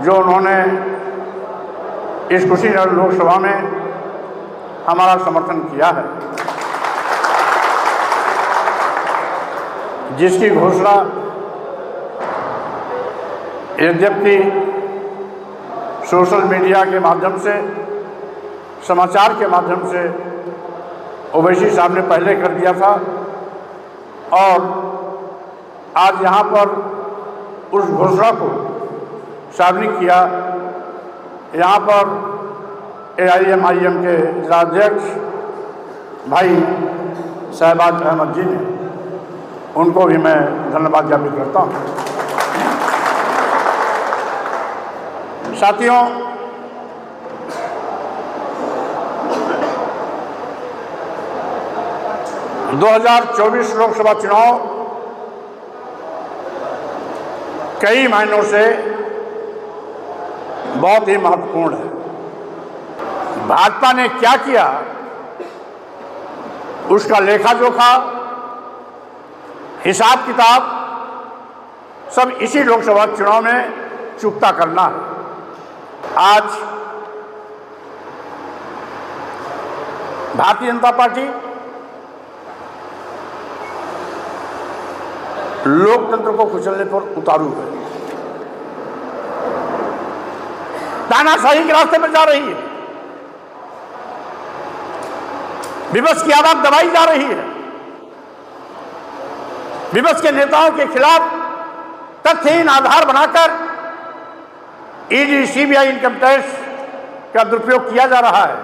जो उन्होंने इस कुशीनगर लोकसभा में हमारा समर्थन किया है, जिसकी घोषणा यद्यपि सोशल मीडिया के माध्यम से, समाचार के माध्यम से ओवैसी साहब ने पहले कर दिया था, और आज यहाँ पर उस घोषणा को सार्वजनिक किया। यहाँ पर AIMIM के जिलाध्यक्ष भाई शहबाज अहमद जी ने, उनको भी मैं धन्यवाद ज्ञापित करता हूँ। साथियों, - 2024 लोकसभा चुनाव कई मायनों से बहुत ही महत्वपूर्ण है। भाजपा ने क्या किया, उसका लेखा जोखा, हिसाब किताब सब इसी लोकसभा चुनाव में चुकता करना है। आज भारतीय जनता पार्टी लोकतंत्र को कुचलने पर उतारू है, तानाशाही के रास्ते पर जा रही है, विपक्ष की आवाज दबाई जा रही है, विपक्ष के नेताओं के खिलाफ तथ्यहीन आधार बनाकर ED, CBI, इनकम टैक्स का दुरुपयोग किया जा रहा है।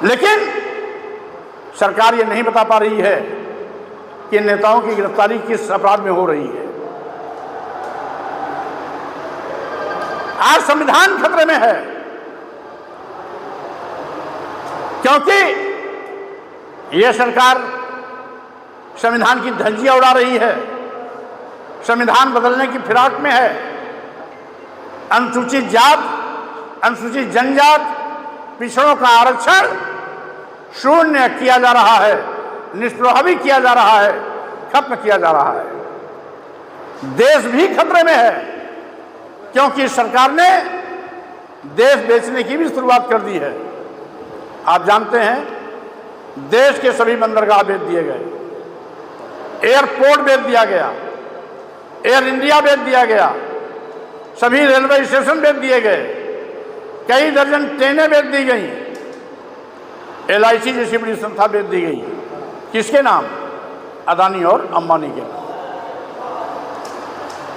लेकिन सरकार ये नहीं बता पा रही है कि नेताओं की गिरफ्तारी किस अपराध में हो रही है। आज संविधान खतरे में है, क्योंकि यह सरकार संविधान की धज्जियां उड़ा रही है, संविधान बदलने की फिराक में है। अनुसूचित जात, अनुसूचित जनजात, पिछड़ों का आरक्षण शून्य किया जा रहा है, निष्प्रभावी किया जा रहा है, खत्म किया जा रहा है। देश भी खतरे में है, क्योंकि सरकार ने देश बेचने की भी शुरुआत कर दी है। आप जानते हैं, देश के सभी बंदरगाह बेच दिए गए, एयरपोर्ट बेच दिया गया, एयर इंडिया बेच दिया गया, सभी रेलवे स्टेशन बेच दिए गए, कई दर्जन ट्रेनें बेच दी गई, LIC जैसी बड़ी संस्था बेच दी गई। किसके नाम? अदानी और अंबानी के नाम।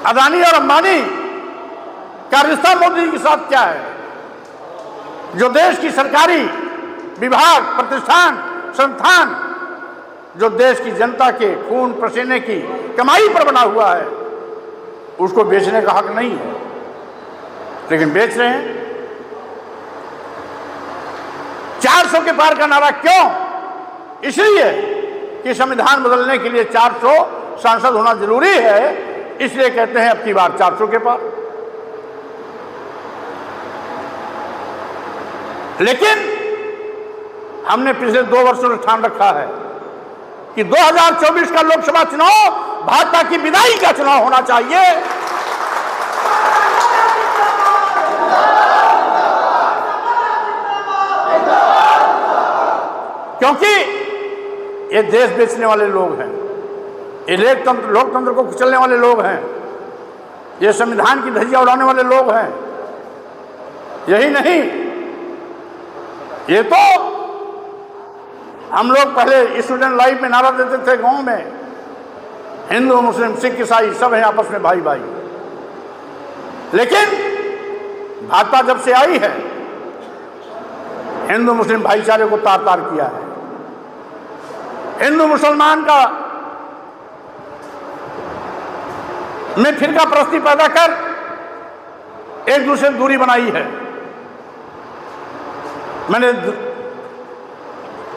अदानी और अंबानी का रिश्ता मोदी के साथ क्या है? जो देश की सरकारी विभाग, प्रतिष्ठान, संस्थान, जो देश की जनता के खून पसीने की कमाई पर बना हुआ है, उसको बेचने का हक नहीं है, लेकिन बेच रहे हैं। 400 के पार का नारा क्यों? इसलिए कि संविधान बदलने के लिए 400 सांसद होना जरूरी है, इसलिए कहते हैं अब की बार 400 के पार। लेकिन हमने पिछले 2 वर्षों से ठान रखा है कि 2024 का लोकसभा चुनाव भाजपा की विदाई का चुनाव होना चाहिए। क्योंकि ये देश बेचने वाले लोग हैं, ये लोकतंत्र को कुचलने वाले लोग हैं, ये संविधान की धज्जियां उड़ाने वाले लोग हैं। यही नहीं, ये तो हम लोग पहले स्टूडेंट लाइफ में नारा देते थे गांव में, हिंदू, मुस्लिम, सिख, ईसाई सब हैं आपस में भाई भाई। लेकिन भाजपा जब से आई है, हिंदू मुस्लिम भाईचारे को तार तार किया है। हिंदू मुसलमान का में फिरका परस्ती पैदा कर एक दूसरे से दूरी बनाई है।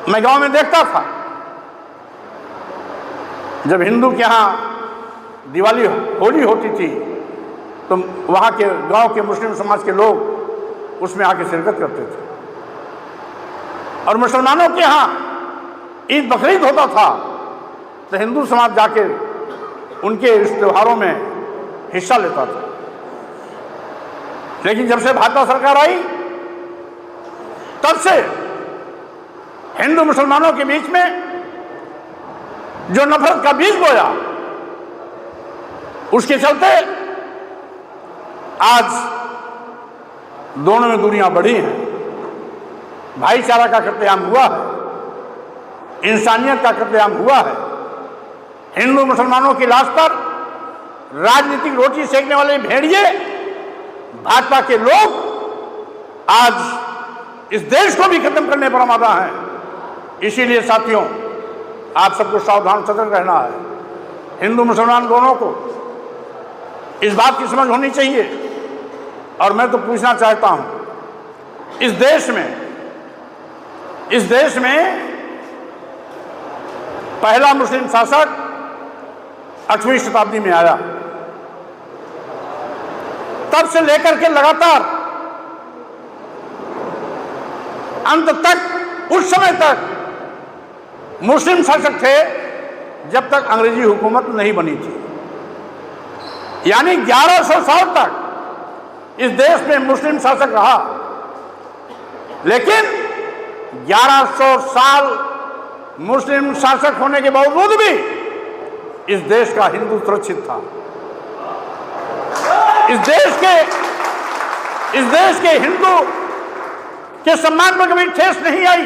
मैं गांव में देखता था, जब हिंदू के यहाँ दिवाली होली होती थी तो वहाँ के गांव के मुस्लिम समाज के लोग उसमें आके शिरकत करते थे, और मुसलमानों के यहाँ ईद बकरीद होता था तो हिंदू समाज जाके उनके इस त्योहारों में हिस्सा लेता था। लेकिन जब से भाजपा सरकार आई तब से हिंदू मुसलमानों के बीच में जो नफरत का बीज बोया, उसके चलते आज दोनों में दूरियां बढ़ी हैं, भाईचारा का कत्लेआम हुआ है, इंसानियत का कत्लेआम हुआ है। हिंदू मुसलमानों की लाश पर राजनीतिक रोटी सेकने वाले भेड़िए भाजपा के लोग आज इस देश को भी खत्म करने पर आमादा हैं। इसीलिए साथियों, आप सबको सावधान सतर्क रहना है। हिंदू मुसलमान दोनों को इस बात की समझ होनी चाहिए। और मैं तो पूछना चाहता हूं, इस देश में पहला मुस्लिम शासक 8वीं शताब्दी में आया, तब से लेकर के लगातार अंत तक, उस समय तक मुस्लिम शासक थे जब तक अंग्रेजी हुकूमत नहीं बनी थी। यानी 1100 साल तक इस देश में मुस्लिम शासक रहा, लेकिन 1100 साल मुस्लिम शासक होने के बावजूद भी इस देश का हिंदू सुरक्षित था। इस देश के हिंदू के सम्मान पर कभी ठेस नहीं आई।